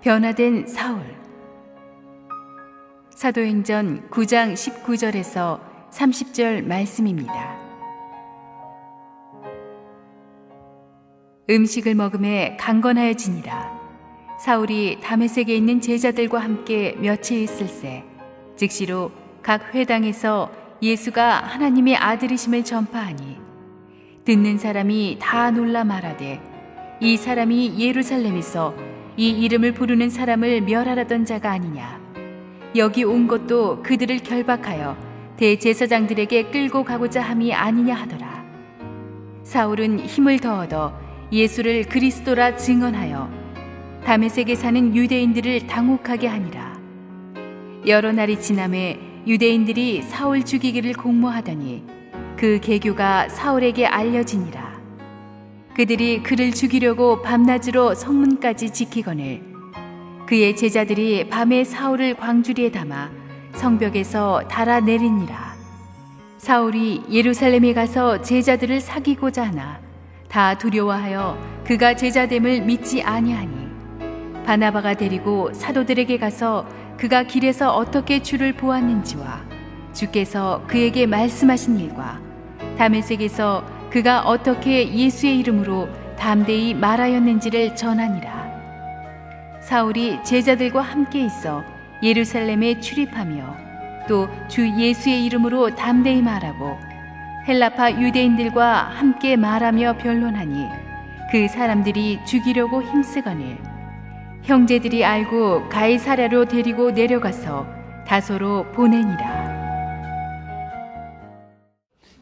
변화된 사울. 사도행전 9장 19절에서 30절 말씀입니다. 음식을 먹음에 강건하여지니라. 사울이 다메섹에 있는 제자들과 함께 며칠 있을새 즉시로 각 회당에서 예수가 하나님의 아들이심을 전파하니 듣는 사람이 다 놀라 말하되 이 사람이 예루살렘에서 이 이름을 부르는 사람을 멸하라던 자가 아니냐. 여기 온 것도 그들을 결박하여 대제사장들에게 끌고 가고자 함이 아니냐 하더라. 사울은 힘을 더 얻어 예수를 그리스도라 증언하여 다메섹에 사는 유대인들을 당혹하게 하니라. 여러 날이 지남에 유대인들이 사울 죽이기를 공모하더니 그 계교가 사울에게 알려지니라. 그들이 그를 죽이려고 밤낮으로 성문까지 지키거늘 그의 제자들이 밤에 사울을 광주리에 담아 성벽에서 달아내리니라. 사울이 예루살렘에 가서 제자들을 사귀고자 하나 다 두려워하여 그가 제자됨을 믿지 아니하니 바나바가 데리고 사도들에게 가서 그가 길에서 어떻게 주를 보았는지와 주께서 그에게 말씀하신 일과 다메섹에서 그가 어떻게 예수의 이름으로 담대히 말하였는지를 전하니라. 사울이 제자들과 함께 있어 예루살렘에 출입하며 또 주 예수의 이름으로 담대히 말하고 헬라파 유대인들과 함께 말하며 변론하니 그 사람들이 죽이려고 힘쓰거늘 형제들이 알고 가이사랴로 데리고 내려가서 다소로 보내니라.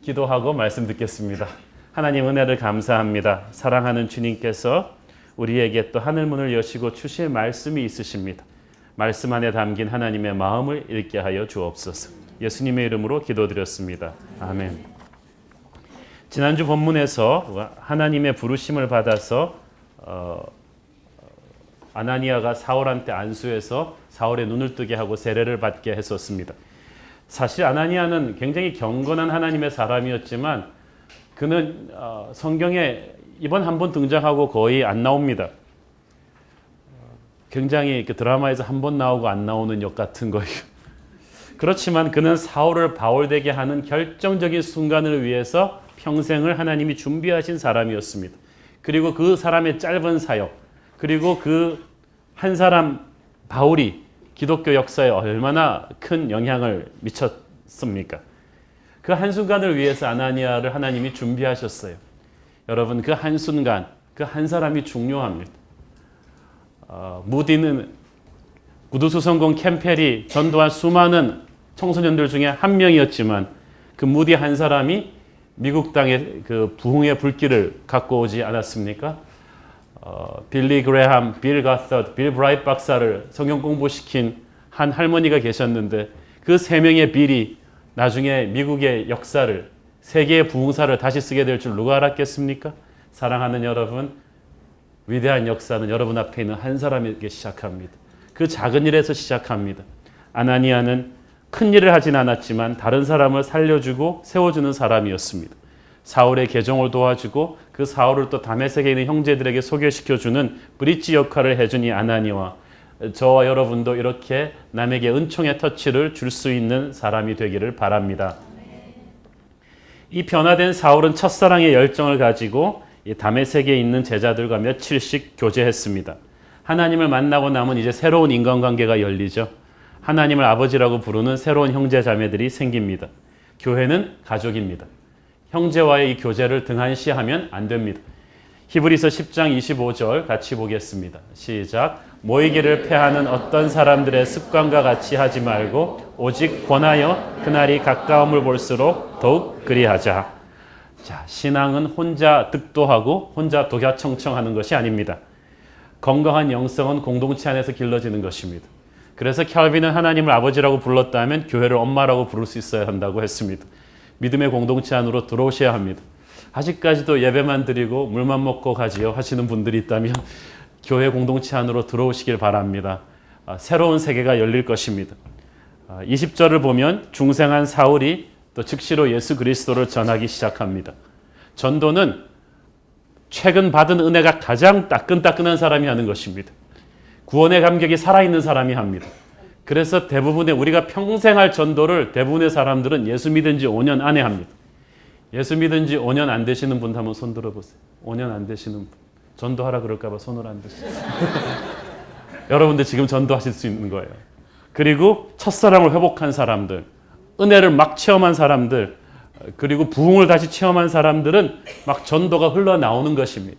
기도하고 말씀 듣겠습니다. 하나님 은혜를 감사합니다. 사랑하는 주님께서 우리에게 또 하늘문을 여시고 주실 말씀이 있으십니다. 말씀 안에 담긴 하나님의 마음을 읽게 하여 주옵소서. 예수님의 이름으로 기도드렸습니다. 아멘. 지난주 본문에서 하나님의 부르심을 받아서 아나니아가 사울한테 안수해서 사울의 눈을 뜨게 하고 세례를 받게 했었습니다. 사실 아나니아는 굉장히 경건한 하나님의 사람이었지만 그는 성경에 이번 한 번 등장하고 거의 안 나옵니다. 굉장히 드라마에서 한 번 나오고 안 나오는 역 같은 거예요. 그렇지만 그는 사울을 바울되게 하는 결정적인 순간을 위해서 평생을 하나님이 준비하신 사람이었습니다. 그리고 그 사람의 짧은 사역, 그리고 그 한 사람 바울이 기독교 역사에 얼마나 큰 영향을 미쳤습니까? 그 한순간을 위해서 아나니아를 하나님이 준비하셨어요. 여러분, 그 한순간, 그 한 사람이 중요합니다. 무디는 구두수 성공 캠펠이 전도한 수많은 청소년들 중에 한 명이었지만 그 무디 한 사람이 미국 땅에 그 부흥의 불길을 갖고 오지 않았습니까? 빌리 그레함, 빌 가서드, 빌 브라이트 박사를 성경 공부시킨 한 할머니가 계셨는데 그 세 명의 빌이 나중에 미국의 역사를, 세계의 부흥사를 다시 쓰게 될 줄 누가 알았겠습니까? 사랑하는 여러분, 위대한 역사는 여러분 앞에 있는 한 사람에게 시작합니다. 그 작은 일에서 시작합니다. 아나니아는 큰 일을 하진 않았지만 다른 사람을 살려주고 세워주는 사람이었습니다. 사울의 개종을 도와주고 그 사울을 또 다메섹에 있는 형제들에게 소개시켜주는 브릿지 역할을 해준 이 아나니아와 저와 여러분도 이렇게 남에게 은총의 터치를 줄 수 있는 사람이 되기를 바랍니다. 이 변화된 사울은 첫사랑의 열정을 가지고 이 다메섹에 있는 제자들과 며칠씩 교제했습니다. 하나님을 만나고 나면 이제 새로운 인간관계가 열리죠. 하나님을 아버지라고 부르는 새로운 형제 자매들이 생깁니다. 교회는 가족입니다. 형제와의 이 교제를 등한시하면 안 됩니다. 히브리서 10장 25절 같이 보겠습니다. 시작. 모이기를 패하는 어떤 사람들의 습관과 같이 하지 말고 오직 권하여 그날이 가까움을 볼수록 더욱 그리하자. 자, 신앙은 혼자 득도하고 혼자 독야청청하는 것이 아닙니다. 건강한 영성은 공동체 안에서 길러지는 것입니다. 그래서 켈빈은 하나님을 아버지라고 불렀다면 교회를 엄마라고 부를 수 있어야 한다고 했습니다. 믿음의 공동체 안으로 들어오셔야 합니다. 아직까지도 예배만 드리고 물만 먹고 가지요 하시는 분들이 있다면 교회 공동체 안으로 들어오시길 바랍니다. 새로운 세계가 열릴 것입니다. 20절을 보면 중생한 사울이 또 즉시로 예수 그리스도를 전하기 시작합니다. 전도는 최근 받은 은혜가 가장 따끈따끈한 사람이 하는 것입니다. 구원의 감격이 살아있는 사람이 합니다. 그래서 대부분의 우리가 평생 할 전도를 대부분의 사람들은 예수 믿은 지 5년 안에 합니다. 예수 믿은 지 5년 안 되시는 분 한번 손 들어보세요. 5년 안 되시는 분. 전도하라 그럴까 봐 손을 안 드세요. 여러분들 지금 전도하실 수 있는 거예요. 그리고 첫사랑을 회복한 사람들, 은혜를 막 체험한 사람들, 그리고 부흥을 다시 체험한 사람들은 막 전도가 흘러나오는 것입니다.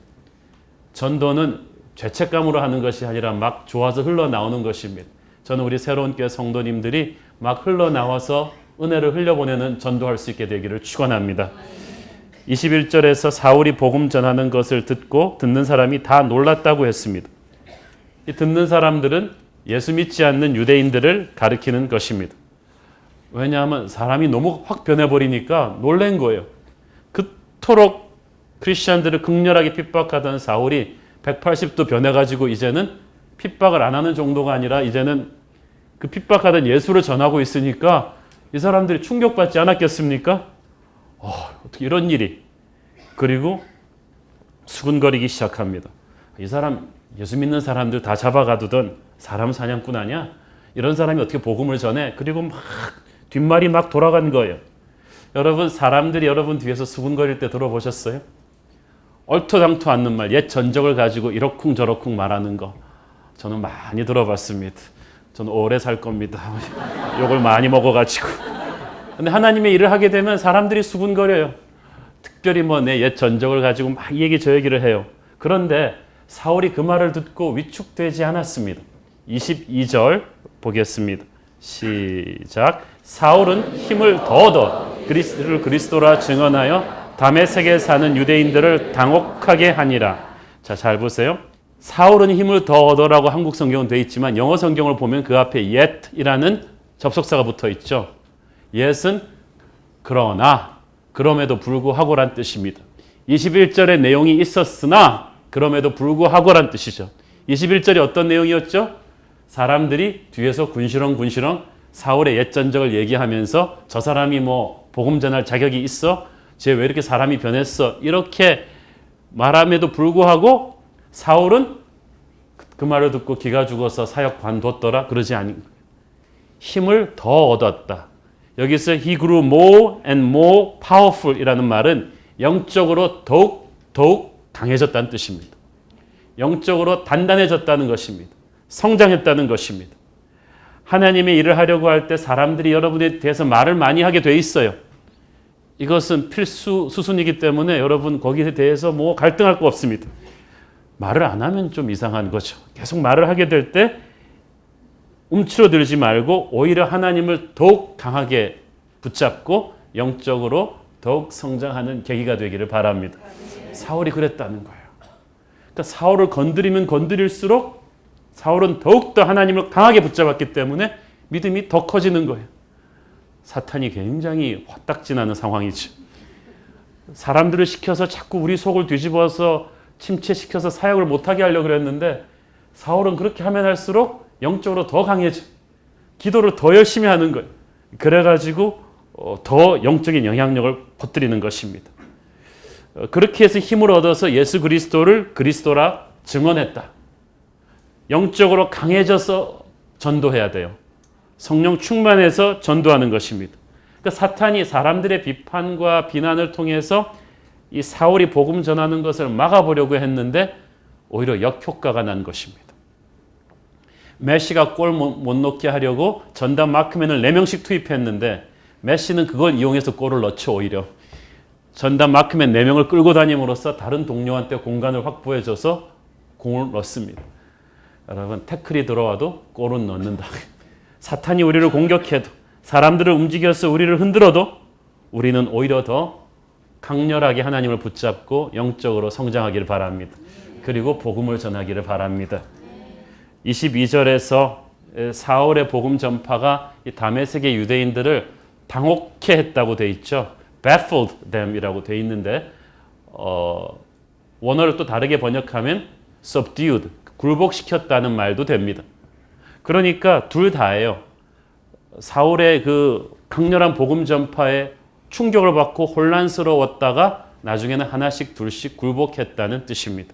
전도는 죄책감으로 하는 것이 아니라 막 좋아서 흘러나오는 것입니다. 저는 우리 새로운 교회 성도님들이 막 흘러나와서 은혜를 흘려보내는 전도할 수 있게 되기를 축원합니다. 21절에서 사울이 복음 전하는 것을 듣고 듣는 사람이 다 놀랐다고 했습니다. 이 듣는 사람들은 예수 믿지 않는 유대인들을 가리키는 것입니다. 왜냐하면 사람이 너무 확 변해버리니까 놀란 거예요. 그토록 크리스천들을 극렬하게 핍박하던 사울이 180도 변해가지고 이제는 핍박을 안 하는 정도가 아니라 이제는 그 핍박하던 예수를 전하고 있으니까 이 사람들이 충격받지 않았겠습니까? 어떻게 이런 일이. 그리고 수군거리기 시작합니다. 이 사람 예수 믿는 사람들 다 잡아가두던 사람 사냥꾼 아니야? 이런 사람이 어떻게 복음을 전해? 그리고 막 뒷말이 막 돌아간 거예요. 여러분 사람들이 여러분 뒤에서 수군거릴 때 들어보셨어요? 얼토당토 않는 말, 옛 전적을 가지고 이러쿵저러쿵 말하는 거 저는 많이 들어봤습니다. 저는 오래 살 겁니다. 욕을 많이 먹어가지고. 근데 하나님의 일을 하게 되면 사람들이 수군거려요. 특별히 뭐 내 옛 전적을 가지고 막 이 얘기 저 얘기를 해요. 그런데 사울이 그 말을 듣고 위축되지 않았습니다. 22절 보겠습니다. 시작. 사울은 힘을 더 얻어 그리스도를 그리스도라 증언하여 다메섹에 사는 유대인들을 당혹하게 하니라. 자, 잘 보세요. 사울은 힘을 더 얻어라고 한국 성경은 되어 있지만 영어 성경을 보면 그 앞에 yet이라는 접속사가 붙어 있죠. yet은 그러나, 그럼에도 불구하고란 뜻입니다. 21절의 내용이 있었으나 그럼에도 불구하고란 뜻이죠. 21절이 어떤 내용이었죠? 사람들이 뒤에서 군시렁 사울의 옛 전적을 얘기하면서 저 사람이 뭐 복음 전할 자격이 있어? 쟤 왜 이렇게 사람이 변했어? 이렇게 말함에도 불구하고 사울은 그 말을 듣고 기가 죽어서 사역 관뒀더라? 그러지 않은 거예요. 힘을 더 얻었다. 여기서 he grew more and more powerful 이라는 말은 영적으로 더욱 강해졌다는 뜻입니다. 영적으로 단단해졌다는 것입니다. 성장했다는 것입니다. 하나님의 일을 하려고 할 때 사람들이 여러분에 대해서 말을 많이 하게 돼 있어요. 이것은 필수 수순이기 때문에 여러분 거기에 대해서 뭐 갈등할 거 없습니다. 말을 안 하면 좀 이상한 거죠. 계속 말을 하게 될 때 움츠러들지 말고 오히려 하나님을 더욱 강하게 붙잡고 영적으로 더욱 성장하는 계기가 되기를 바랍니다. 사울이 그랬다는 거예요. 그러니까 사울을 건드리면 건드릴수록 사울은 더욱더 하나님을 강하게 붙잡았기 때문에 믿음이 더 커지는 거예요. 사탄이 굉장히 화딱지나는 상황이죠. 사람들을 시켜서 자꾸 우리 속을 뒤집어서 침체시켜서 사역을 못하게 하려고 그랬는데 사울은 그렇게 하면 할수록 영적으로 더 강해져. 기도를 더 열심히 하는 거예요. 그래가지고 더 영적인 영향력을 퍼뜨리는 것입니다. 그렇게 해서 힘을 얻어서 예수 그리스도를 그리스도라 증언했다. 영적으로 강해져서 전도해야 돼요. 성령 충만해서 전도하는 것입니다. 그러니까 사탄이 사람들의 비판과 비난을 통해서 이 사울이 복음 전하는 것을 막아보려고 했는데 오히려 역효과가 난 것입니다. 메시가 골 못 넣게 하려고 전담 마크맨을 4명씩 투입했는데 메시는 그걸 이용해서 골을 넣죠. 오히려 전담 마크맨 4명을 끌고 다님으로써 다른 동료한테 공간을 확보해줘서 공을 넣습니다. 여러분 태클이 들어와도 골은 넣는다. 사탄이 우리를 공격해도 사람들을 움직여서 우리를 흔들어도 우리는 오히려 더 강렬하게 하나님을 붙잡고 영적으로 성장하기를 바랍니다. 그리고 복음을 전하기를 바랍니다. 22절에서 사울의 복음 전파가 이 다메섹의 유대인들을 당혹해 했다고 돼 있죠. baffled them이라고 돼 있는데 원어를 또 다르게 번역하면 subdued, 굴복시켰다는 말도 됩니다. 그러니까 둘 다예요. 사울의 그 강렬한 복음 전파에 충격을 받고 혼란스러웠다가 나중에는 하나씩 둘씩 굴복했다는 뜻입니다.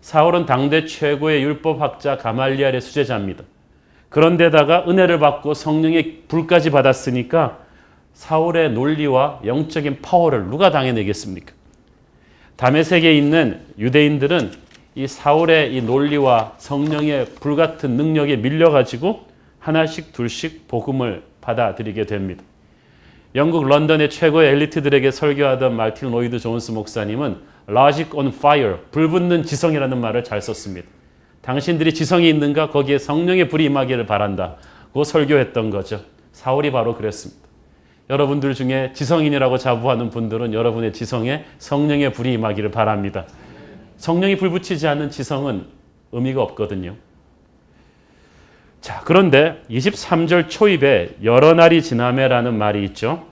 사울은 당대 최고의 율법학자 가말리엘의 수제자입니다. 그런데다가 은혜를 받고 성령의 불까지 받았으니까 사울의 논리와 영적인 파워를 누가 당해내겠습니까? 다메섹에 있는 유대인들은 이 사울의 이 논리와 성령의 불같은 능력에 밀려가지고 하나씩 둘씩 복음을 받아들이게 됩니다. 영국 런던의 최고의 엘리트들에게 설교하던 말틴 로이드 존스 목사님은 Logic on fire, 불붙는 지성이라는 말을 잘 썼습니다. 당신들이 지성이 있는가? 거기에 성령의 불이 임하기를 바란다고 설교했던 거죠. 사울이 바로 그랬습니다. 여러분들 중에 지성인이라고 자부하는 분들은 여러분의 지성에 성령의 불이 임하기를 바랍니다. 성령이 불붙이지 않는 지성은 의미가 없거든요. 자, 그런데 23절 초입에 여러 날이 지나매라는 말이 있죠.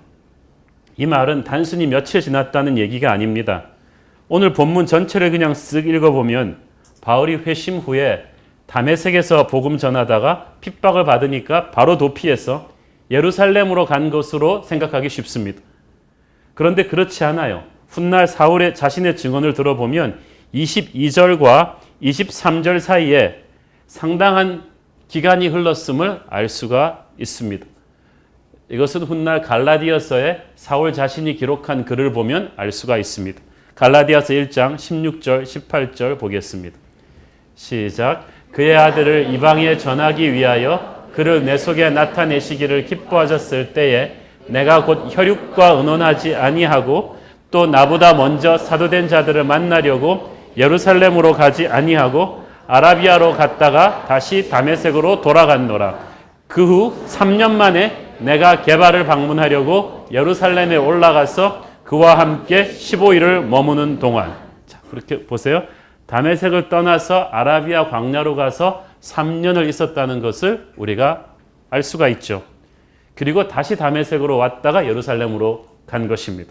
이 말은 단순히 며칠 지났다는 얘기가 아닙니다. 오늘 본문 전체를 그냥 쓱 읽어보면 바울이 회심 후에 다메섹에서 복음 전하다가 핍박을 받으니까 바로 도피해서 예루살렘으로 간 것으로 생각하기 쉽습니다. 그런데 그렇지 않아요. 훗날 사울의 자신의 증언을 들어보면 22절과 23절 사이에 상당한 기간이 흘렀음을 알 수가 있습니다. 이것은 훗날 갈라디아서에 사울 자신이 기록한 글을 보면 알 수가 있습니다. 갈라디아서 1장 16절 18절 보겠습니다. 시작. 그의 아들을 이방에 전하기 위하여 그를 내 속에 나타내시기를 기뻐하셨을 때에 내가 곧 혈육과 의논하지 아니하고 또 나보다 먼저 사도된 자들을 만나려고 예루살렘으로 가지 아니하고 아라비아로 갔다가 다시 다메섹으로 돌아갔노라. 그 후 3년 만에 내가 게바를 방문하려고 예루살렘에 올라가서 그와 함께 15일을 머무는 동안. 자, 그렇게 보세요. 다메섹을 떠나서 아라비아 광야로 가서 3년을 있었다는 것을 우리가 알 수가 있죠. 그리고 다시 다메섹으로 왔다가 예루살렘으로 간 것입니다.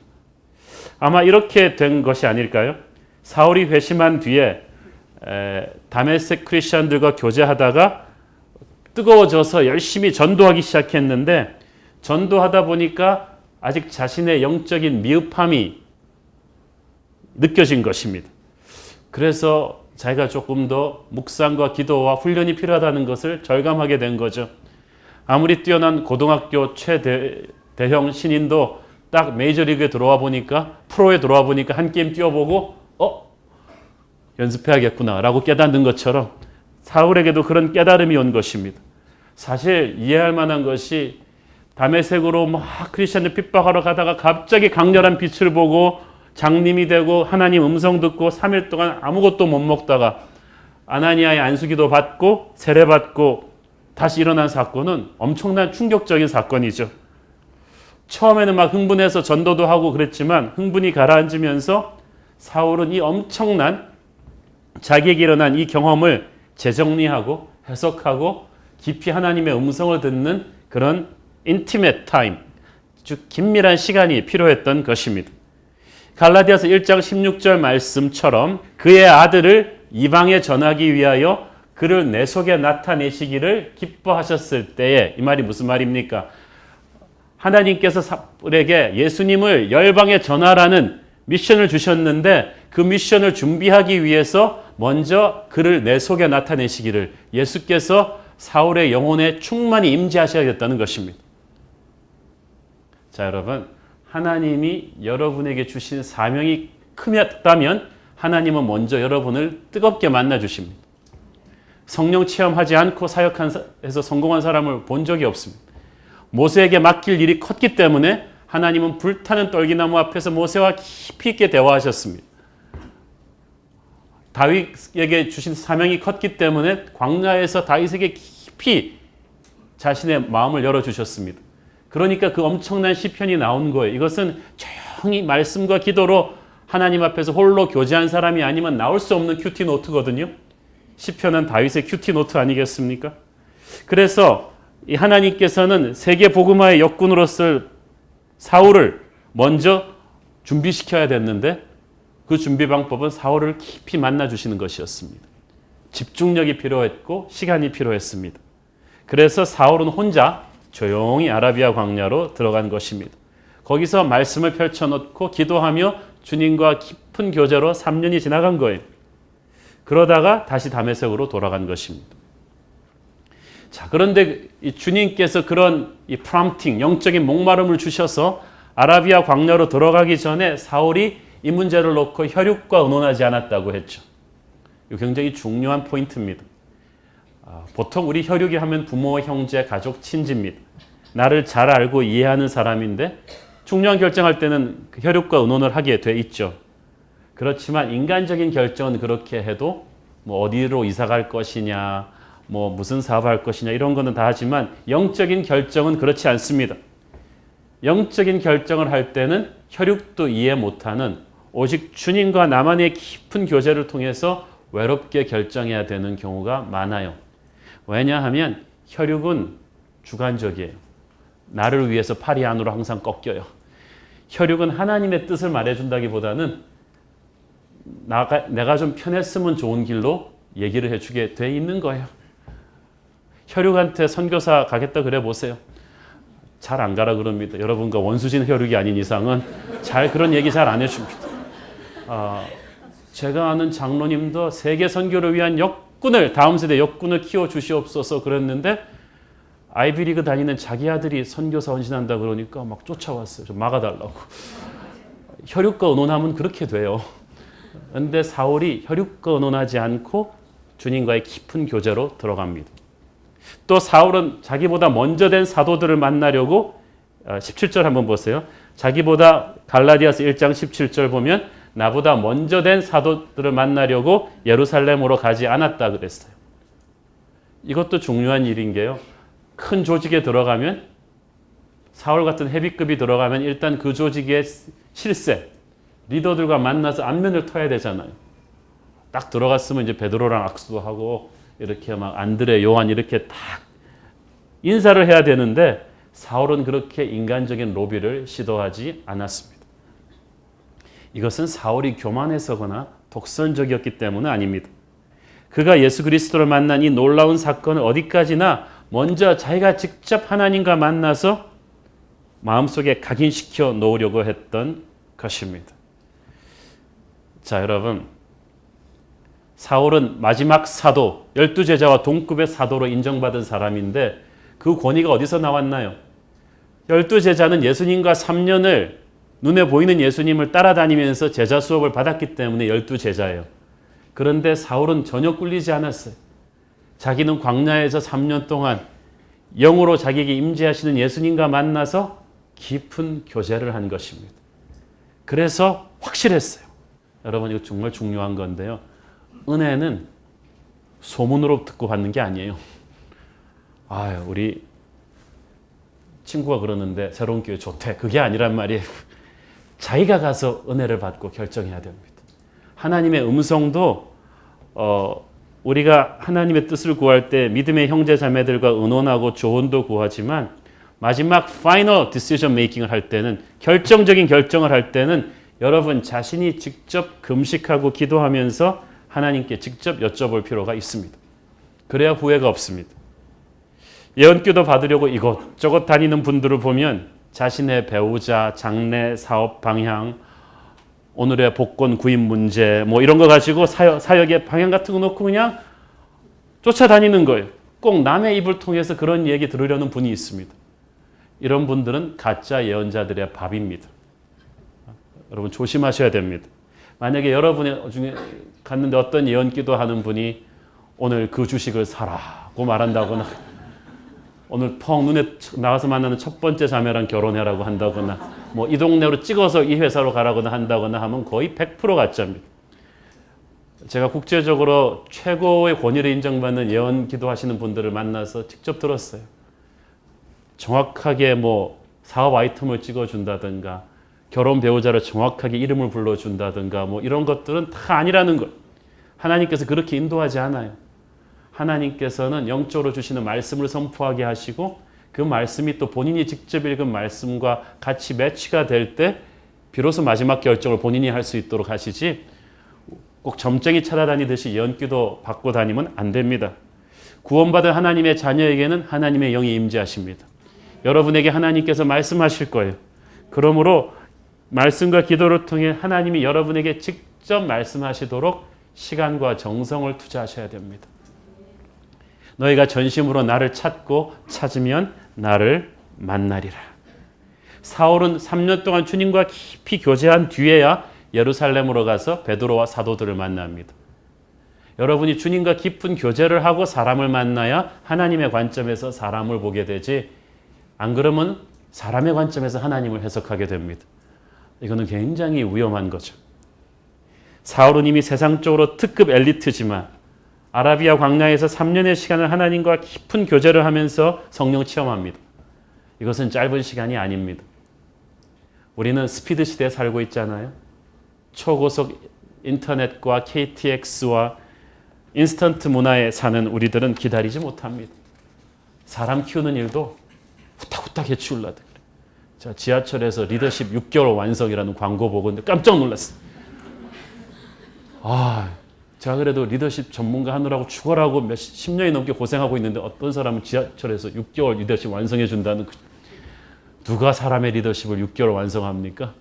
아마 이렇게 된 것이 아닐까요? 사울이 회심한 뒤에 다메섹 크리스천들과 교제하다가 뜨거워져서 열심히 전도하기 시작했는데 전도하다 보니까 아직 자신의 영적인 미흡함이 느껴진 것입니다. 그래서 자기가 조금 더 묵상과 기도와 훈련이 필요하다는 것을 절감하게 된 거죠. 아무리 뛰어난 고등학교 최대형 신인도 딱 메이저리그에 들어와 보니까 프로에 들어와 보니까 한 게임 뛰어보고 연습해야겠구나 라고 깨닫는 것처럼 사울에게도 그런 깨달음이 온 것입니다. 사실 이해할 만한 것이 다메섹으로 막 크리스천들 핍박하러 가다가 갑자기 강렬한 빛을 보고 장님이 되고 하나님 음성 듣고 3일 동안 아무것도 못 먹다가 아나니아의 안수기도 받고 세례받고 다시 일어난 사건은 엄청난 충격적인 사건이죠. 처음에는 막 흥분해서 전도도 하고 그랬지만 흥분이 가라앉으면서 사울은 이 엄청난 자기에게 일어난 이 경험을 재정리하고 해석하고 깊이 하나님의 음성을 듣는 그런 intimate time, 즉 긴밀한 시간이 필요했던 것입니다. 갈라디아서 1장 16절 말씀처럼 그의 아들을 이방에 전하기 위하여 그를 내 속에 나타내시기를 기뻐하셨을 때에, 이 말이 무슨 말입니까? 하나님께서 사울에게 예수님을 열방에 전하라는 미션을 주셨는데 그 미션을 준비하기 위해서 먼저 그를 내 속에 나타내시기를, 예수께서 사울의 영혼에 충만히 임재하셔야겠다는 것입니다. 자, 여러분, 하나님이 여러분에게 주신 사명이 크다면 하나님은 먼저 여러분을 뜨겁게 만나 주십니다. 성령 체험하지 않고 사역해서 성공한 사람을 본 적이 없습니다. 모세에게 맡길 일이 컸기 때문에 하나님은 불타는 떨기나무 앞에서 모세와 깊이 있게 대화하셨습니다. 다윗에게 주신 사명이 컸기 때문에 광야에서 다윗에게 깊이 자신의 마음을 열어주셨습니다. 그러니까 그 엄청난 시편이 나온 거예요. 이것은 조용히 말씀과 기도로 하나님 앞에서 홀로 교제한 사람이 아니면 나올 수 없는 큐티 노트거든요. 시편은 다윗의 큐티 노트 아니겠습니까? 그래서 이 하나님께서는 세계 복음화의 역군으로서 사울을 먼저 준비시켜야 됐는데 그 준비 방법은 사울을 깊이 만나 주시는 것이었습니다. 집중력이 필요했고 시간이 필요했습니다. 그래서 사울은 혼자 조용히 아라비아 광야로 들어간 것입니다. 거기서 말씀을 펼쳐놓고 기도하며 주님과 깊은 교제로 3년이 지나간 거예요. 그러다가 다시 다메섹으로 돌아간 것입니다. 자, 그런데 이 주님께서 그런 이 프롬프팅, 영적인 목마름을 주셔서 아라비아 광야로 들어가기 전에 사울이 이 문제를 놓고 혈육과 의논하지 않았다고 했죠. 이거 굉장히 중요한 포인트입니다. 보통 우리 혈육이 하면 부모, 형제, 가족, 친지입니다. 나를 잘 알고 이해하는 사람인데 중요한 결정할 때는 그 혈육과 의논을 하게 돼 있죠. 그렇지만 인간적인 결정은 그렇게 해도 뭐 어디로 이사 갈 것이냐, 뭐 무슨 사업할 것이냐 이런 거는 다 하지만 영적인 결정은 그렇지 않습니다. 영적인 결정을 할 때는 혈육도 이해 못하는 오직 주님과 나만의 깊은 교제를 통해서 외롭게 결정해야 되는 경우가 많아요. 왜냐하면 혈육은 주관적이에요. 나를 위해서 팔이 안으로 항상 꺾여요. 혈육은 하나님의 뜻을 말해준다기보다는 내가 좀 편했으면 좋은 길로 얘기를 해주게 돼 있는 거예요. 혈육한테 선교사 가겠다 그래 보세요. 잘 안 가라 그럽니다. 여러분과 원수진 혈육이 아닌 이상은 그런 얘기 잘 안 해줍니다. 제가 아는 장로님도 세계 선교를 위한 다음 세대 역군을 키워주시옵소서 그랬는데 아이비리그 다니는 자기 아들이 선교사 헌신한다 그러니까 막 쫓아왔어요. 좀 막아달라고. 혈육과 의논하면 그렇게 돼요. 그런데 사울이 혈육과 의논하지 않고 주님과의 깊은 교제로 들어갑니다. 또 사울은 자기보다 먼저 된 사도들을 만나려고 17절 한번 보세요. 자기보다 갈라디아서 1장 17절 보면 나보다 먼저 된 사도들을 만나려고 예루살렘으로 가지 않았다 그랬어요. 이것도 중요한 일인 게요. 큰 조직에 들어가면 사울 같은 헤비급이 들어가면 일단 그 조직의 실세, 리더들과 만나서 안면을 터야 되잖아요. 딱 들어갔으면 이제 베드로랑 악수도 하고 이렇게 막 안드레, 요한 이렇게 딱 인사를 해야 되는데 사울은 그렇게 인간적인 로비를 시도하지 않았습니다. 이것은 사울이 교만해서거나 독선적이었기 때문은 아닙니다. 그가 예수 그리스도를 만난 이 놀라운 사건을 어디까지나 먼저 자기가 직접 하나님과 만나서 마음속에 각인시켜 놓으려고 했던 것입니다. 자, 여러분, 사울은 마지막 사도, 12제자와 동급의 사도로 인정받은 사람인데 그 권위가 어디서 나왔나요? 12제자는 예수님과 3년을 눈에 보이는 예수님을 따라다니면서 제자 수업을 받았기 때문에 12제자예요. 그런데 사울은 전혀 꿀리지 않았어요. 자기는 광야에서 3년 동안 영으로 자기에게 임재하시는 예수님과 만나서 깊은 교제를 한 것입니다. 그래서 확실했어요. 여러분, 이거 정말 중요한 건데요. 은혜는 소문으로 듣고 받는 게 아니에요. 우리 친구가 그러는데 새로운 교회 좋대. 그게 아니란 말이에요. 자기가 가서 은혜를 받고 결정해야 됩니다. 하나님의 음성도 우리가 하나님의 뜻을 구할 때 믿음의 형제 자매들과 의논하고 조언도 구하지만 마지막 final decision making을 할 때는 결정적인 결정을 할 때는 여러분 자신이 직접 금식하고 기도하면서 하나님께 직접 여쭤볼 필요가 있습니다. 그래야 후회가 없습니다. 예언기도 받으려고 이곳저곳 다니는 분들을 보면 자신의 배우자, 장래, 사업 방향, 오늘의 복권 구입 문제 뭐 이런 거 가지고 사역의 방향 같은 거 놓고 그냥 쫓아다니는 거예요. 꼭 남의 입을 통해서 그런 얘기 들으려는 분이 있습니다. 이런 분들은 가짜 예언자들의 밥입니다. 여러분 조심하셔야 됩니다. 만약에 여러분 중에 갔는데 어떤 예언기도 하는 분이 오늘 그 주식을 사라고 말한다거나 오늘 펑 눈에 나와서 만나는 첫 번째 자매랑 결혼해라고 한다거나 뭐 이 동네로 찍어서 이 회사로 가라거나 한다거나 하면 거의 100% 가짜입니다. 제가 국제적으로 최고의 권위를 인정받는 예언 기도하시는 분들을 만나서 직접 들었어요. 정확하게 뭐 사업 아이템을 찍어준다든가 결혼 배우자를 정확하게 이름을 불러준다든가 뭐 이런 것들은 다 아니라는 걸 하나님께서 그렇게 인도하지 않아요. 하나님께서는 영적으로 주시는 말씀을 선포하게 하시고 그 말씀이 또 본인이 직접 읽은 말씀과 같이 매치가 될 때 비로소 마지막 결정을 본인이 할 수 있도록 하시지 꼭 점쟁이 찾아다니듯이 예언기도 받고 다니면 안 됩니다. 구원받은 하나님의 자녀에게는 하나님의 영이 임재하십니다. 여러분에게 하나님께서 말씀하실 거예요. 그러므로 말씀과 기도를 통해 하나님이 여러분에게 직접 말씀하시도록 시간과 정성을 투자하셔야 됩니다. 너희가 전심으로 나를 찾고 찾으면 나를 만나리라. 사울은 3년 동안 주님과 깊이 교제한 뒤에야 예루살렘으로 가서 베드로와 사도들을 만납니다. 여러분이 주님과 깊은 교제를 하고 사람을 만나야 하나님의 관점에서 사람을 보게 되지, 안 그러면 사람의 관점에서 하나님을 해석하게 됩니다. 이거는 굉장히 위험한 거죠. 사울은 이미 세상적으로 특급 엘리트지만 아라비아 광야에서 3년의 시간을 하나님과 깊은 교제를 하면서 성령 체험합니다. 이것은 짧은 시간이 아닙니다. 우리는 스피드 시대에 살고 있잖아요. 초고속 인터넷과 KTX와 인스턴트 문화에 사는 우리들은 기다리지 못합니다. 사람 키우는 일도 후딱후딱 해치우려고 그래요. 자, 지하철에서 리더십 6개월 완성이라는 광고 보고 깜짝 놀랐어요. 제가 그래도 리더십 전문가 하느라고 죽어라고 10년이 넘게 고생하고 있는데 어떤 사람은 지하철에서 6개월 리더십 완성해 준다는, 누가 사람의 리더십을 6개월 완성합니까?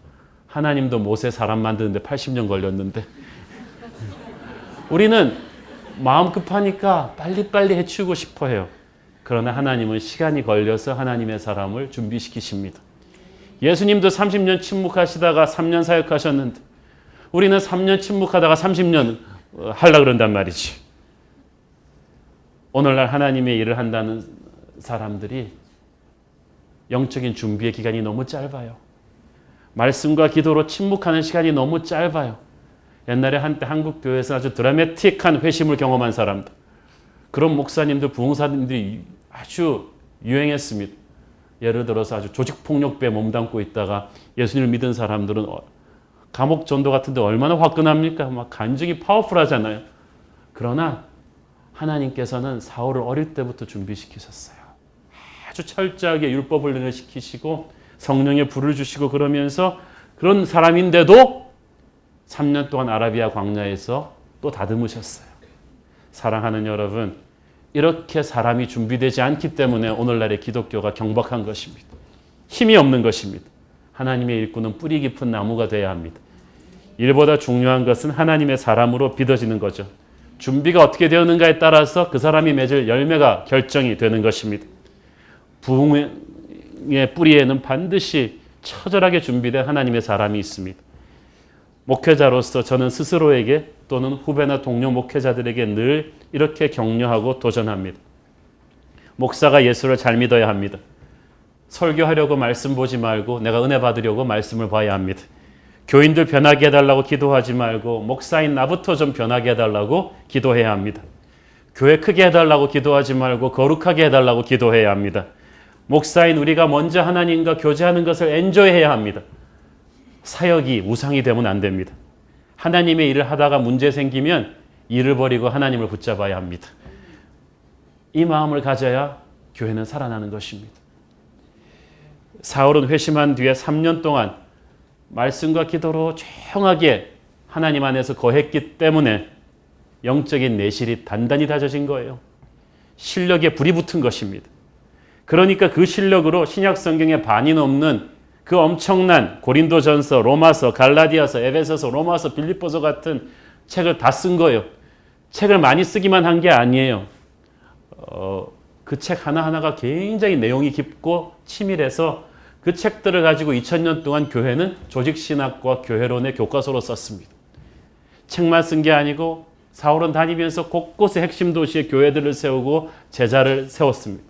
하나님도 모세 사람 만드는데 80년 걸렸는데. 우리는 마음 급하니까 빨리빨리 해치우고 싶어 해요. 그러나 하나님은 시간이 걸려서 하나님의 사람을 준비시키십니다. 예수님도 30년 침묵하시다가 3년 사역하셨는데 우리는 3년 침묵하다가 30년 하려고 그런단 말이지. 오늘날 하나님의 일을 한다는 사람들이 영적인 준비의 기간이 너무 짧아요. 말씀과 기도로 침묵하는 시간이 너무 짧아요. 옛날에 한때 한국 교회에서 아주 드라마틱한 회심을 경험한 사람들, 그런 목사님들, 부흥사님들이 아주 유행했습니다. 예를 들어서 아주 조직폭력배에 몸담고 있다가 예수님을 믿은 사람들은 감옥 전도 같은데 얼마나 화끈합니까? 막 간증이 파워풀하잖아요. 그러나 하나님께서는 사울을 어릴 때부터 준비시키셨어요. 아주 철저하게 율법 훈련을 시키시고 성령의 불을 주시고 그러면서 그런 사람인데도 3년 동안 아라비아 광야에서 또 다듬으셨어요. 사랑하는 여러분, 이렇게 사람이 준비되지 않기 때문에 오늘날의 기독교가 경박한 것입니다. 힘이 없는 것입니다. 하나님의 일꾼은 뿌리 깊은 나무가 되어야 합니다. 일보다 중요한 것은 하나님의 사람으로 빚어지는 거죠. 준비가 어떻게 되었는가에 따라서 그 사람이 맺을 열매가 결정이 되는 것입니다. 부흥의 뿌리에는 반드시 처절하게 준비된 하나님의 사람이 있습니다. 목회자로서 저는 스스로에게 또는 후배나 동료 목회자들에게 늘 이렇게 격려하고 도전합니다. 목사가 예수를 잘 믿어야 합니다. 설교하려고 말씀 보지 말고 내가 은혜 받으려고 말씀을 봐야 합니다. 교인들 변하게 해달라고 기도하지 말고 목사인 나부터 좀 변하게 해달라고 기도해야 합니다. 교회 크게 해달라고 기도하지 말고 거룩하게 해달라고 기도해야 합니다. 목사인 우리가 먼저 하나님과 교제하는 것을 엔조이해야 합니다. 사역이 우상이 되면 안 됩니다. 하나님의 일을 하다가 문제 생기면 일을 버리고 하나님을 붙잡아야 합니다. 이 마음을 가져야 교회는 살아나는 것입니다. 사울은 회심한 뒤에 3년 동안 말씀과 기도로 조용하게 하나님 안에서 거했기 때문에 영적인 내실이 단단히 다져진 거예요. 실력에 불이 붙은 것입니다. 그러니까 그 실력으로 신약 성경에 반이 넘는 그 엄청난 고린도전서, 로마서, 갈라디아서, 에베소서, 로마서, 빌립보서 같은 책을 다 쓴 거예요. 책을 많이 쓰기만 한 게 아니에요. 그 책 하나하나가 굉장히 내용이 깊고 치밀해서 그 책들을 가지고 2000년 동안 교회는 조직신학과 교회론의 교과서로 썼습니다. 책만 쓴 게 아니고 사울은 다니면서 곳곳에 핵심 도시에 교회들을 세우고 제자를 세웠습니다.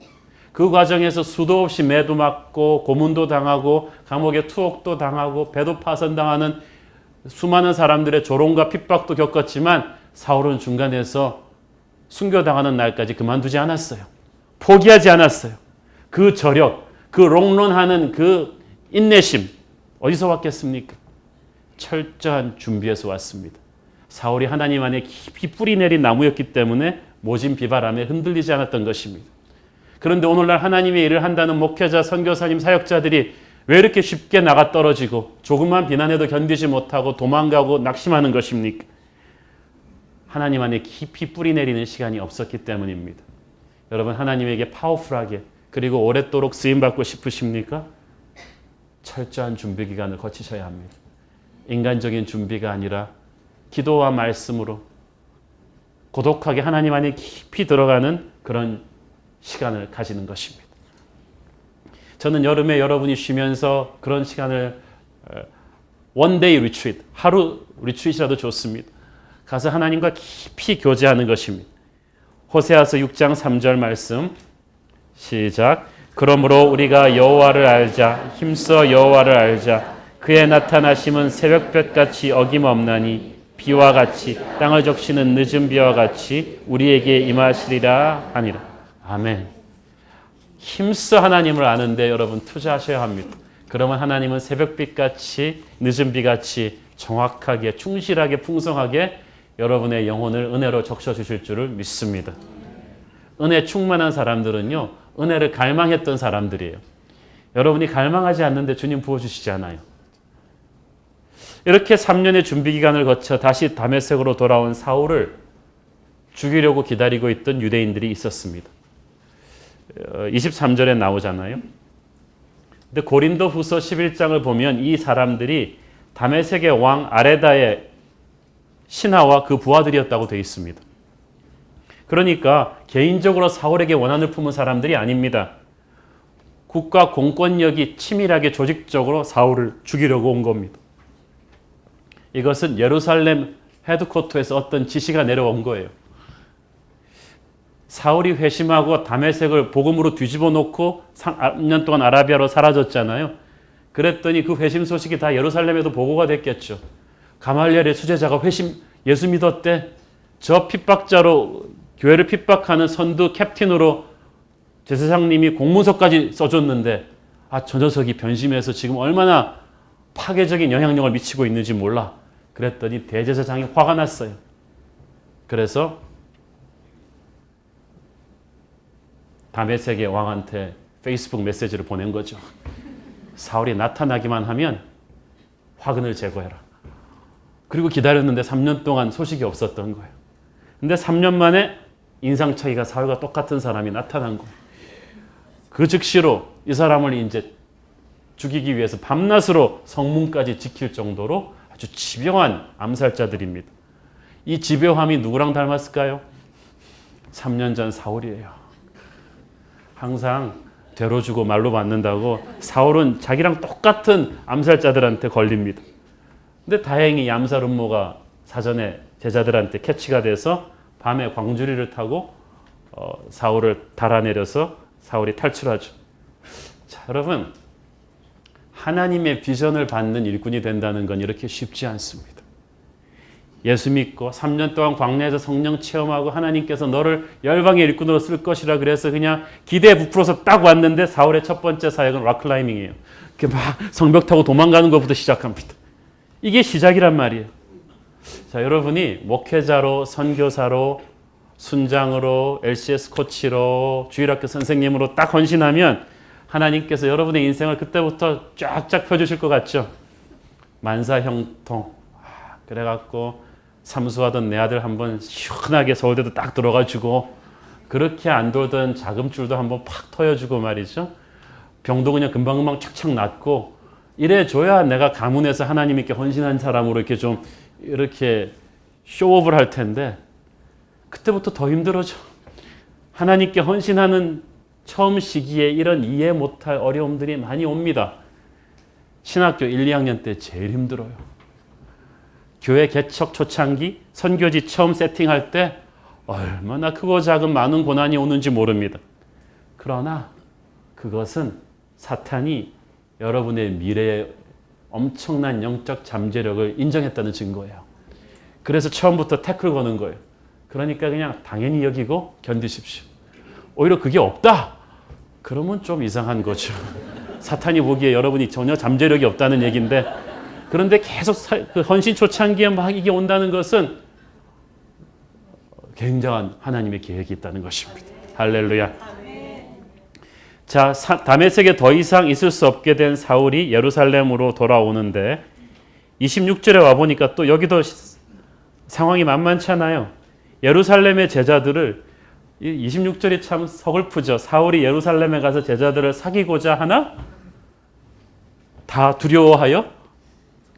그 과정에서 수도 없이 매도 맞고 고문도 당하고 감옥에 투옥도 당하고 배도 파선당하는 수많은 사람들의 조롱과 핍박도 겪었지만 사울은 중간에서 순교당하는 날까지 그만두지 않았어요. 포기하지 않았어요. 그 저력, 그 롱런하는 그 인내심 어디서 왔겠습니까? 철저한 준비에서 왔습니다. 사울이 하나님 안에 깊이 뿌리 내린 나무였기 때문에 모진 비바람에 흔들리지 않았던 것입니다. 그런데 오늘날 하나님의 일을 한다는 목회자, 선교사님, 사역자들이 왜 이렇게 쉽게 나가 떨어지고 조금만 비난해도 견디지 못하고 도망가고 낙심하는 것입니까? 하나님 안에 깊이 뿌리 내리는 시간이 없었기 때문입니다. 여러분, 하나님에게 파워풀하게 그리고 오랫도록 쓰임받고 싶으십니까? 철저한 준비 기간을 거치셔야 합니다. 인간적인 준비가 아니라 기도와 말씀으로 고독하게 하나님 안에 깊이 들어가는 그런 시간을 가지는 것입니다. 저는 여름에 여러분이 쉬면서 그런 시간을 원데이 리트리트, 하루 리트리트라도 좋습니다. 가서 하나님과 깊이 교제하는 것입니다. 호세아서 6장 3절 말씀 시작. 그러므로 우리가 여호와를 알자. 힘써 여호와를 알자. 그의 나타나심은 새벽볕같이 어김없나니 비와 같이 땅을 적시는 늦은 비와 같이 우리에게 임하시리라 하니라. 아멘. 힘써 하나님을 아는데 여러분 투자하셔야 합니다. 그러면 하나님은 새벽빛같이 늦은 비같이 정확하게 충실하게 풍성하게 여러분의 영혼을 은혜로 적셔주실 줄을 믿습니다. 은혜 충만한 사람들은요, 은혜를 갈망했던 사람들이에요. 여러분이 갈망하지 않는데 주님 부어주시지 않아요. 이렇게 3년의 준비 기간을 거쳐 다시 다메섹으로 돌아온 사울을 죽이려고 기다리고 있던 유대인들이 있었습니다. 23절에 나오잖아요. 근데 고린도후서 11장을 보면 이 사람들이 다메섹의 왕 아레다의 신하와 그 부하들이었다고 되어 있습니다. 그러니까 개인적으로 사울에게 원한을 품은 사람들이 아닙니다. 국가 공권력이 치밀하게 조직적으로 사울을 죽이려고 온 겁니다. 이것은 예루살렘 헤드쿼터에서 어떤 지시가 내려온 거예요. 사울이 회심하고 다메섹을 복음으로 뒤집어 놓고 3년 동안 아라비아로 사라졌잖아요. 그랬더니 그 회심 소식이 다 예루살렘에도 보고가 됐겠죠. 가말리엘의 수제자가 예수 믿었대. 저 핍박자로 교회를 핍박하는 선두 캡틴으로 제사장님이 공문서까지 써줬는데 저 녀석이 변심해서 지금 얼마나 파괴적인 영향력을 미치고 있는지 몰라. 그랬더니 대제사장이 화가 났어요. 그래서 다메섹의 왕한테 페이스북 메시지를 보낸 거죠. 사울이 나타나기만 하면 화근을 제거해라. 그리고 기다렸는데 3년 동안 소식이 없었던 거예요. 근데 3년 만에 인상착의가 사울과 똑같은 사람이 나타난 거예요. 그 즉시로 이 사람을 이제 죽이기 위해서 밤낮으로 성문까지 지킬 정도로 아주 집요한 암살자들입니다. 이 집요함이 누구랑 닮았을까요? 3년 전 사울이에요. 항상 되로 주고 말로 받는다고 사울은 자기랑 똑같은 암살자들한테 걸립니다. 근데 다행히 이 암살 음모가 사전에 제자들한테 캐치가 돼서 밤에 광주리를 타고 사울을 달아내려서 사울이 탈출하죠. 자, 여러분, 하나님의 비전을 받는 일꾼이 된다는 건 이렇게 쉽지 않습니다. 예수 믿고 3년 동안 광야에서 성령 체험하고 하나님께서 너를 열방의 일꾼으로 쓸 것이라 그래서 그냥 기대에 부풀어서 딱 왔는데 사울의 첫 번째 사역은 락클라이밍이에요. 이렇게 막 성벽 타고 도망가는 것부터 시작합니다. 이게 시작이란 말이에요. 자, 여러분이 목회자로, 선교사로, 순장으로, LCS 코치로, 주일학교 선생님으로 딱 헌신하면 하나님께서 여러분의 인생을 그때부터 쫙쫙 펴주실 것 같죠? 만사형통. 그래갖고 삼수하던 내 아들 한번 시원하게 서울대도 딱 들어가주고 그렇게 안 돌던 자금줄도 한번 팍 터여주고 말이죠. 병도 그냥 금방금방 착착 낫고 이래줘야 내가 가문에서 하나님께 헌신한 사람으로 이렇게 좀 이렇게 쇼업을 할 텐데 그때부터 더 힘들어져. 하나님께 헌신하는 처음 시기에 이런 이해 못할 어려움들이 많이 옵니다. 신학교 1, 2학년 때 제일 힘들어요. 교회 개척 초창기, 선교지 처음 세팅할 때 얼마나 크고 작은 많은 고난이 오는지 모릅니다. 그러나 그것은 사탄이 여러분의 미래에 엄청난 영적 잠재력을 인정했다는 증거예요. 그래서 처음부터 태클 거는 거예요. 그러니까 그냥 당연히 여기고 견디십시오. 오히려 그게 없다? 그러면 좀 이상한 거죠. 사탄이 보기에 여러분이 전혀 잠재력이 없다는 얘기인데 그런데 계속 그 헌신 초창기에 막 이게 온다는 것은 굉장한 하나님의 계획이 있다는 것입니다. 할렐루야. 자, 다메섹에 더 이상 있을 수 없게 된 사울이 예루살렘으로 돌아오는데 26절에 와보니까 또 여기도 상황이 만만치 않아요. 예루살렘의 제자들을 26절이 참 서글프죠. 사울이 예루살렘에 가서 제자들을 사귀고자 하나? 다 두려워하여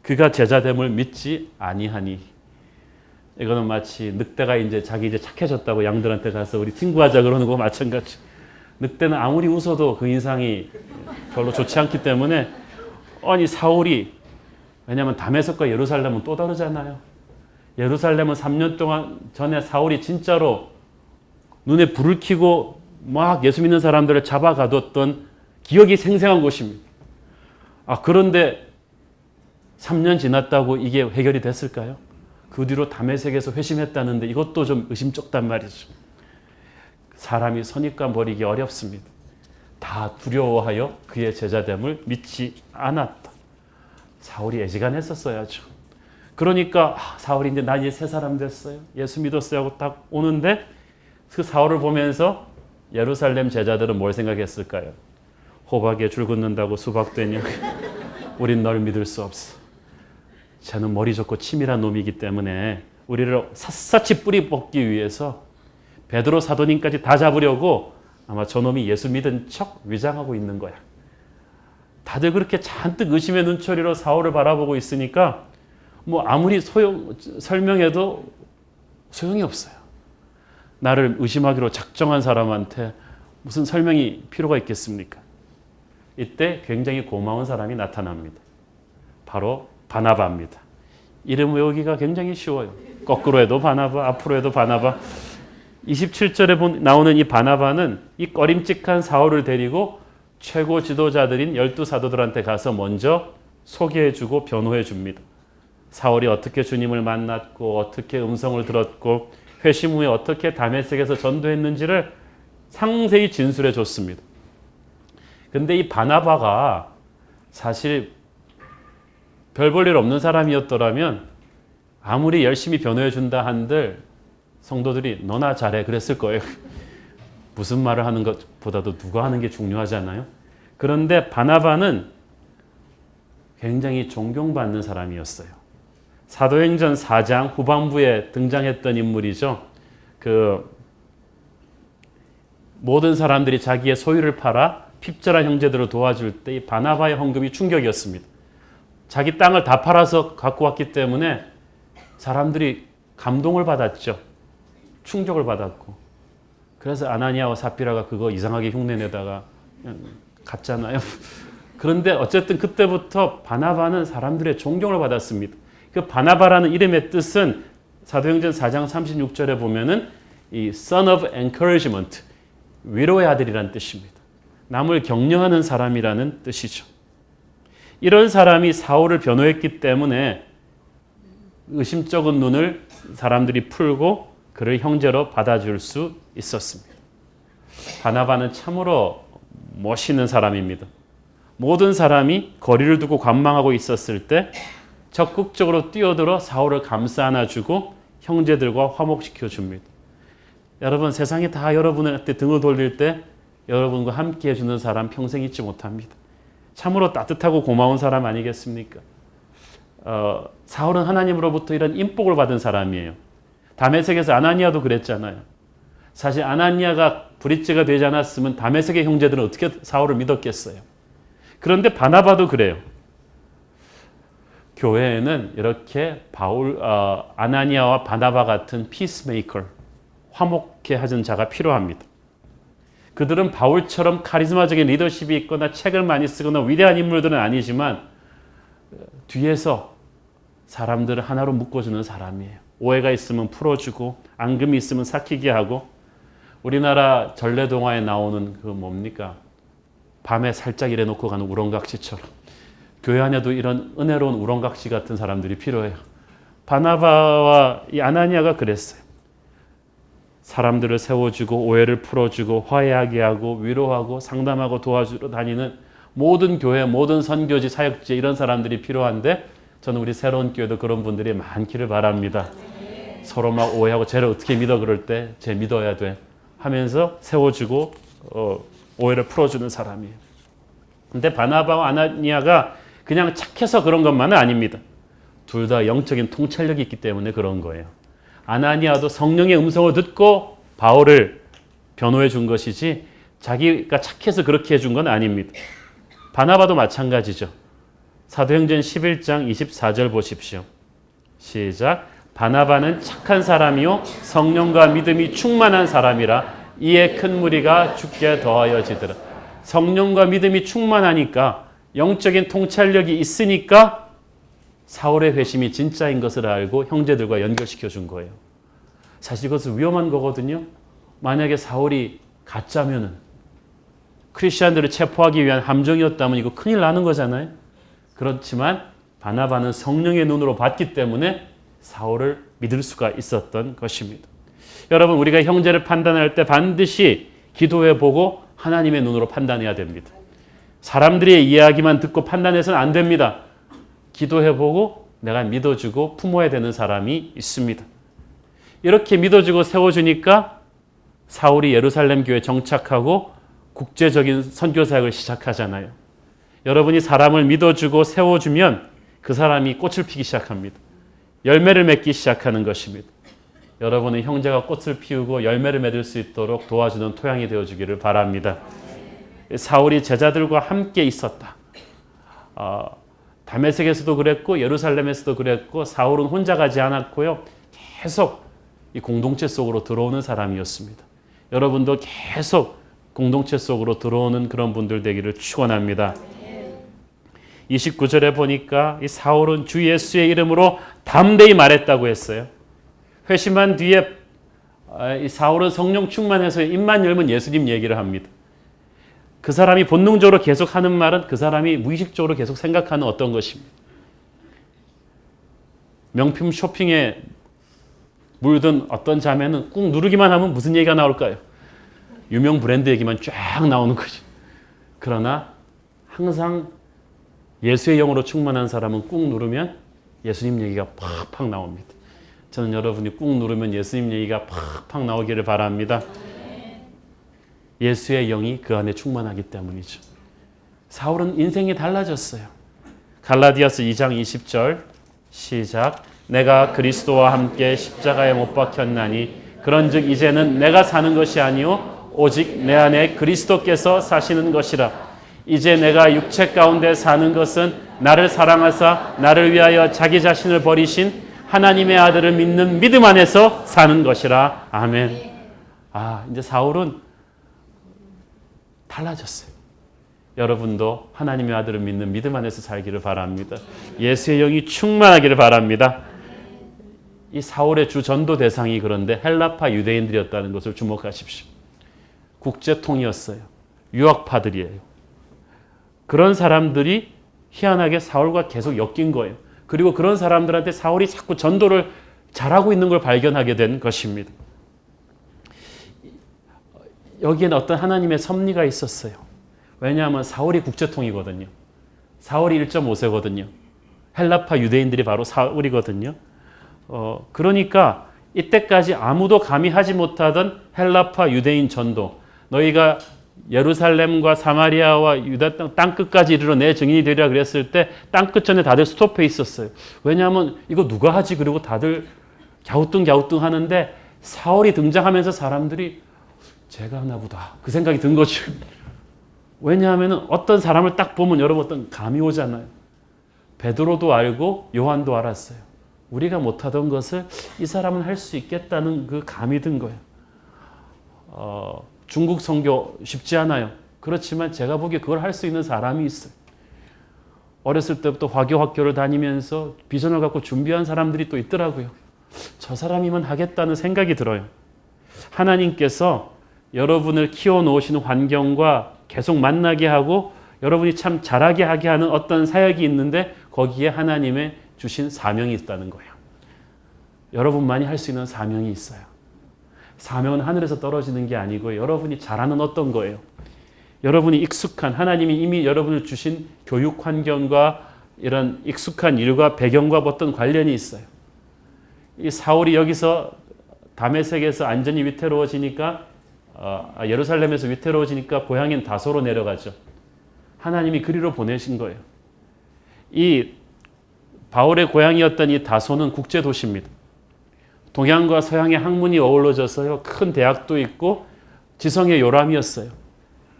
그가 제자됨을 믿지 아니하니. 이거는 마치 늑대가 이제 자기 이제 착해졌다고 양들한테 가서 우리 친구하자 그러는 거와 마찬가지. 늑대는 아무리 웃어도 그 인상이 별로 좋지 않기 때문에 아니 사울이 왜냐하면 다메섹과 예루살렘은 또 다르잖아요. 예루살렘은 3년 동안 전에 사울이 진짜로 눈에 불을 켜고 막 예수 믿는 사람들을 잡아가뒀던 기억이 생생한 곳입니다. 그런데 3년 지났다고 이게 해결이 됐을까요? 그 뒤로 다메섹에서 회심했다는데 이것도 좀 의심쩍단 말이죠. 사람이 선입관 버리기 어렵습니다. 다 두려워하여 그의 제자됨을 믿지 않았다. 사울이 애지간했었어야죠. 그러니까 사울이 이제 나 이제 새 사람 됐어요. 예수 믿었어요 하고 딱 오는데 그 사울을 보면서 예루살렘 제자들은 뭘 생각했을까요? 호박에 줄 긋는다고 수박되냐? 우린 널 믿을 수 없어. 쟤는 머리 좋고 치밀한 놈이기 때문에 우리를 샅샅이 뿌리 뽑기 위해서 베드로 사도님까지 다 잡으려고 아마 저놈이 예수 믿은 척 위장하고 있는 거야. 다들 그렇게 잔뜩 의심의 눈초리로 사울을 바라보고 있으니까 뭐 아무리 설명해도 소용이 없어요. 나를 의심하기로 작정한 사람한테 무슨 설명이 필요가 있겠습니까? 이때 굉장히 고마운 사람이 나타납니다. 바로 바나바입니다. 이름 외우기가 굉장히 쉬워요. 거꾸로 해도 바나바, 앞으로 해도 바나바. 27절에 나오는 이 바나바는 이 꺼림칙한 사울을 데리고 최고 지도자들인 12사도들한테 가서 먼저 소개해주고 변호해줍니다. 사울이 어떻게 주님을 만났고 어떻게 음성을 들었고 회심 후에 어떻게 다메섹에서 전도했는지를 상세히 진술해 줬습니다. 근데 이 바나바가 사실 별 볼 일 없는 사람이었더라면 아무리 열심히 변호해 준다 한들 성도들이 너나 잘해 그랬을 거예요. 무슨 말을 하는 것보다도 누가 하는 게 중요하잖아요. 그런데 바나바는 굉장히 존경받는 사람이었어요. 사도행전 4장 후반부에 등장했던 인물이죠. 모든 사람들이 자기의 소유를 팔아 핍절한 형제들을 도와줄 때 이 바나바의 헌금이 충격이었습니다. 자기 땅을 다 팔아서 갖고 왔기 때문에 사람들이 감동을 받았죠. 충격을 받았고. 그래서 아나니아와 삽비라가 그거 이상하게 흉내내다가 그냥 갔잖아요. 그런데 어쨌든 그때부터 바나바는 사람들의 존경을 받았습니다. 그 바나바라는 이름의 뜻은 사도행전 4장 36절에 보면은 이 son of encouragement, 위로의 아들이라는 뜻입니다. 남을 격려하는 사람이라는 뜻이죠. 이런 사람이 사울을 변호했기 때문에 의심쩍은 눈을 사람들이 풀고 그를 형제로 받아줄 수 있었습니다. 바나바는 참으로 멋있는 사람입니다. 모든 사람이 거리를 두고 관망하고 있었을 때 적극적으로 뛰어들어 사울을 감싸 안아주고 형제들과 화목시켜 줍니다. 여러분, 세상이 다 여러분한테 등을 돌릴 때 여러분과 함께 해주는 사람 평생 잊지 못합니다. 참으로 따뜻하고 고마운 사람 아니겠습니까? 사울은 하나님으로부터 이런 인복을 받은 사람이에요. 다메섹에서 아나니아도 그랬잖아요. 사실 아나니아가 브릿지가 되지 않았으면 다메섹의 형제들은 어떻게 사울을 믿었겠어요. 그런데 바나바도 그래요. 교회에는 이렇게 아나니아와 바나바 같은 피스메이커, 화목케 하는 자가 필요합니다. 그들은 바울처럼 카리스마적인 리더십이 있거나 책을 많이 쓰거나 위대한 인물들은 아니지만 뒤에서 사람들을 하나로 묶어주는 사람이에요. 오해가 있으면 풀어주고 앙금이 있으면 삭히게 하고 우리나라 전래동화에 나오는 그 뭡니까? 밤에 살짝 일해놓고 가는 우렁각시처럼 교회 안에도 이런 은혜로운 우렁각시 같은 사람들이 필요해요. 바나바와 이 아나니아가 그랬어요. 사람들을 세워주고 오해를 풀어주고 화해하게 하고 위로하고 상담하고 도와주러 다니는 모든 교회, 모든 선교지, 사역지에 이런 사람들이 필요한데 저는 우리 새로운 교회도 그런 분들이 많기를 바랍니다. 서로 막 오해하고 쟤를 어떻게 믿어 그럴 때 쟤 믿어야 돼 하면서 세워주고 오해를 풀어주는 사람이에요. 근데 바나바와 아나니아가 그냥 착해서 그런 것만은 아닙니다. 둘 다 영적인 통찰력이 있기 때문에 그런 거예요. 아나니아도 성령의 음성을 듣고 바울을 변호해 준 것이지 자기가 착해서 그렇게 해준 건 아닙니다. 바나바도 마찬가지죠. 사도행전 11장 24절 보십시오. 시작. 바나바는 착한 사람이요 성령과 믿음이 충만한 사람이라 이에 큰 무리가 죽게 더하여지더라. 성령과 믿음이 충만하니까, 영적인 통찰력이 있으니까 사울의 회심이 진짜인 것을 알고 형제들과 연결시켜 준 거예요. 사실 이것은 위험한 거거든요. 만약에 사울이 가짜면은, 크리스천들을 체포하기 위한 함정이었다면 이거 큰일 나는 거잖아요. 그렇지만 바나바는 성령의 눈으로 봤기 때문에 사울을 믿을 수가 있었던 것입니다. 여러분, 우리가 형제를 판단할 때 반드시 기도해 보고 하나님의 눈으로 판단해야 됩니다. 사람들의 이야기만 듣고 판단해서는 안 됩니다. 기도해 보고 내가 믿어주고 품어야 되는 사람이 있습니다. 이렇게 믿어주고 세워주니까 사울이 예루살렘 교회에 정착하고 국제적인 선교 사역을 시작하잖아요. 여러분이 사람을 믿어주고 세워주면 그 사람이 꽃을 피기 시작합니다. 열매를 맺기 시작하는 것입니다. 여러분은 형제가 꽃을 피우고 열매를 맺을 수 있도록 도와주는 토양이 되어주기를 바랍니다. 사울이 제자들과 함께 있었다. 다메섹에서도 그랬고 예루살렘에서도 그랬고 사울은 혼자 가지 않았고요. 계속 이 공동체 속으로 들어오는 사람이었습니다. 여러분도 계속 공동체 속으로 들어오는 그런 분들 되기를 축원합니다. 29절에 보니까 이 사울은 주 예수의 이름으로 담대히 말했다고 했어요. 회심한 뒤에 이 사울은 성령 충만해서 입만 열면 예수님 얘기를 합니다. 그 사람이 본능적으로 계속 하는 말은 그 사람이 무의식적으로 계속 생각하는 어떤 것입니다. 명품 쇼핑에 물든 어떤 자매는 꾹 누르기만 하면 무슨 얘기가 나올까요? 유명 브랜드 얘기만 쫙 나오는 거죠. 그러나 항상 예수의 영으로 충만한 사람은 꾹 누르면 예수님 얘기가 팍팍 나옵니다. 저는 여러분이 꾹 누르면 예수님 얘기가 팍팍 나오기를 바랍니다. 예수의 영이 그 안에 충만하기 때문이죠. 사울은 인생이 달라졌어요. 갈라디아서 2장 20절 시작. 내가 그리스도와 함께 십자가에 못 박혔나니 그런즉 이제는 내가 사는 것이 아니요 오직 내 안에 그리스도께서 사시는 것이라. 이제 내가 육체 가운데 사는 것은 나를 사랑하사 나를 위하여 자기 자신을 버리신 하나님의 아들을 믿는 믿음 안에서 사는 것이라. 아멘. 이제 사울은 달라졌어요. 여러분도 하나님의 아들을 믿는 믿음 안에서 살기를 바랍니다. 예수의 영이 충만하기를 바랍니다. 이 사울의 주 전도 대상이 그런데 헬라파 유대인들이었다는 것을 주목하십시오. 국제통이었어요. 유학파들이에요. 그런 사람들이 희한하게 사울과 계속 엮인 거예요. 그리고 그런 사람들한테 사울이 자꾸 전도를 잘하고 있는 걸 발견하게 된 것입니다. 여기에는 어떤 하나님의 섭리가 있었어요. 왜냐하면 사울이 국제통이거든요. 사울이 1.5세거든요. 헬라파 유대인들이 바로 사울이거든요. 그러니까 이때까지 아무도 감히 하지 못하던 헬라파 유대인 전도, 너희가 예루살렘과 사마리아와 유다 땅 끝까지 이르러 내 증인이 되리라 그랬을 때 땅 끝전에 다들 스톱해 있었어요. 왜냐하면 이거 누가 하지? 그리고 다들 갸우뚱 하는데 사울이 등장하면서 사람들이 제가 하나 보다 그 생각이 든 거죠. 왜냐하면 어떤 사람을 딱 보면 여러분 어떤 감이 오잖아요. 베드로도 알고 요한도 알았어요. 우리가 못하던 것을 이 사람은 할 수 있겠다는 그 감이 든 거예요. 중국 선교 쉽지 않아요. 그렇지만 제가 보기에 그걸 할 수 있는 사람이 있어요. 어렸을 때부터 화교학교를 다니면서 비전을 갖고 준비한 사람들이 또 있더라고요. 저 사람이면 하겠다는 생각이 들어요. 하나님께서 여러분을 키워놓으시는 환경과 계속 만나게 하고 여러분이 참 잘하게 하게 하는 어떤 사역이 있는데 거기에 하나님의 주신 사명이 있다는 거예요. 여러분만이 할 수 있는 사명이 있어요. 사명은 하늘에서 떨어지는 게 아니고 여러분이 잘하는 어떤 거예요. 여러분이 익숙한 하나님이 이미 여러분을 주신 교육 환경과 이런 익숙한 일과 배경과 어떤 관련이 있어요. 이 사울이 여기서 다메섹에서 안전이 위태로워지니까 예루살렘에서 위태로워지니까 고향인 다소로 내려가죠. 하나님이 그리로 보내신 거예요. 이 바울의 고향이었던 이 다소는 국제도시입니다. 동양과 서양의 학문이 어우러져서요. 큰 대학도 있고 지성의 요람이었어요.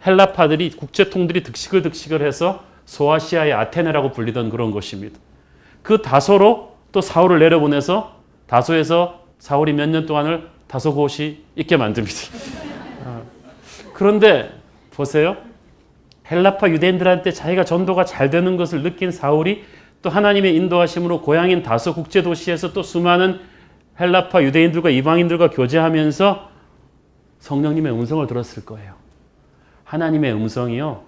헬라파들이 국제통들이 득식을 해서 소아시아의 아테네라고 불리던 그런 곳입니다. 그 다소로 또 사울을 내려보내서 다소에서 사울이 몇 년 동안을 다소곳이 있게 만듭니다. 그런데 보세요. 헬라파 유대인들한테 자기가 전도가 잘 되는 것을 느낀 사울이 또 하나님의 인도하심으로 고향인 다소 국제도시에서 또 수많은 헬라파 유대인들과 이방인들과 교제하면서 성령님의 음성을 들었을 거예요. 하나님의 음성이요,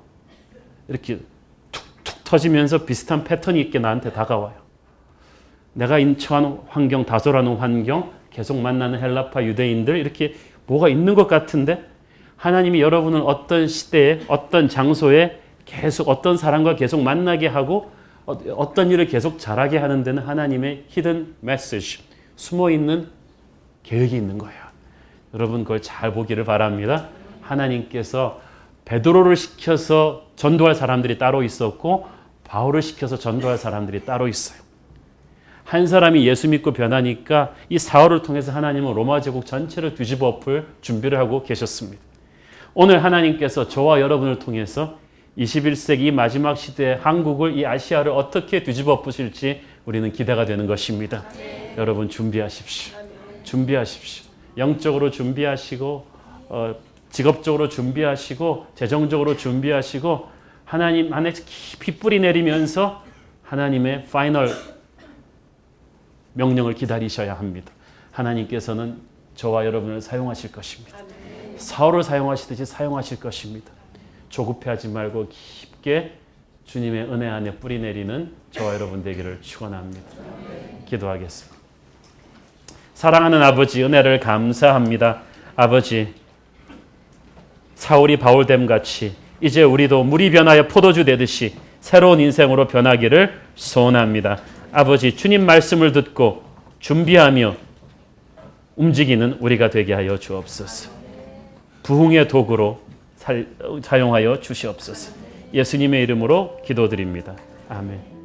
이렇게 툭툭 터지면서 비슷한 패턴이 있게 나한테 다가와요. 내가 처한 환경, 다소라는 환경, 계속 만나는 헬라파 유대인들, 이렇게 뭐가 있는 것 같은데 하나님이 여러분을 어떤 시대에, 어떤 장소에 계속 어떤 사람과 계속 만나게 하고 어떤 일을 계속 잘하게 하는 데는 하나님의 히든 메시지, 숨어있는 계획이 있는 거예요. 여러분 그걸 잘 보기를 바랍니다. 하나님께서 베드로를 시켜서 전도할 사람들이 따로 있었고 바울을 시켜서 전도할 사람들이 따로 있어요. 한 사람이 예수 믿고 변하니까 이 사울을 통해서 하나님은 로마 제국 전체를 뒤집어 엎을 준비를 하고 계셨습니다. 오늘 하나님께서 저와 여러분을 통해서 21세기 마지막 시대의 한국을, 이 아시아를 어떻게 뒤집어 엎으실지 우리는 기대가 되는 것입니다. 여러분 준비하십시오. 준비하십시오. 영적으로 준비하시고 직업적으로 준비하시고 재정적으로 준비하시고 하나님 안에 깊이 뿌리 내리면서 하나님의 파이널 명령을 기다리셔야 합니다. 하나님께서는 저와 여러분을 사용하실 것입니다. 사울을 사용하시듯이 사용하실 것입니다. 조급해하지 말고 깊게 주님의 은혜 안에 뿌리 내리는 저와 여러분 되기를 축원합니다. 기도하겠습니다. 사랑하는 아버지, 은혜를 감사합니다. 아버지, 사울이 바울됨 같이 이제 우리도 물이 변하여 포도주 되듯이 새로운 인생으로 변하기를 소원합니다. 아버지, 주님 말씀을 듣고 준비하며 움직이는 우리가 되게 하여 주옵소서. 부흥의 도구로 사용하여 주시옵소서. 예수님의 이름으로 기도드립니다. 아멘.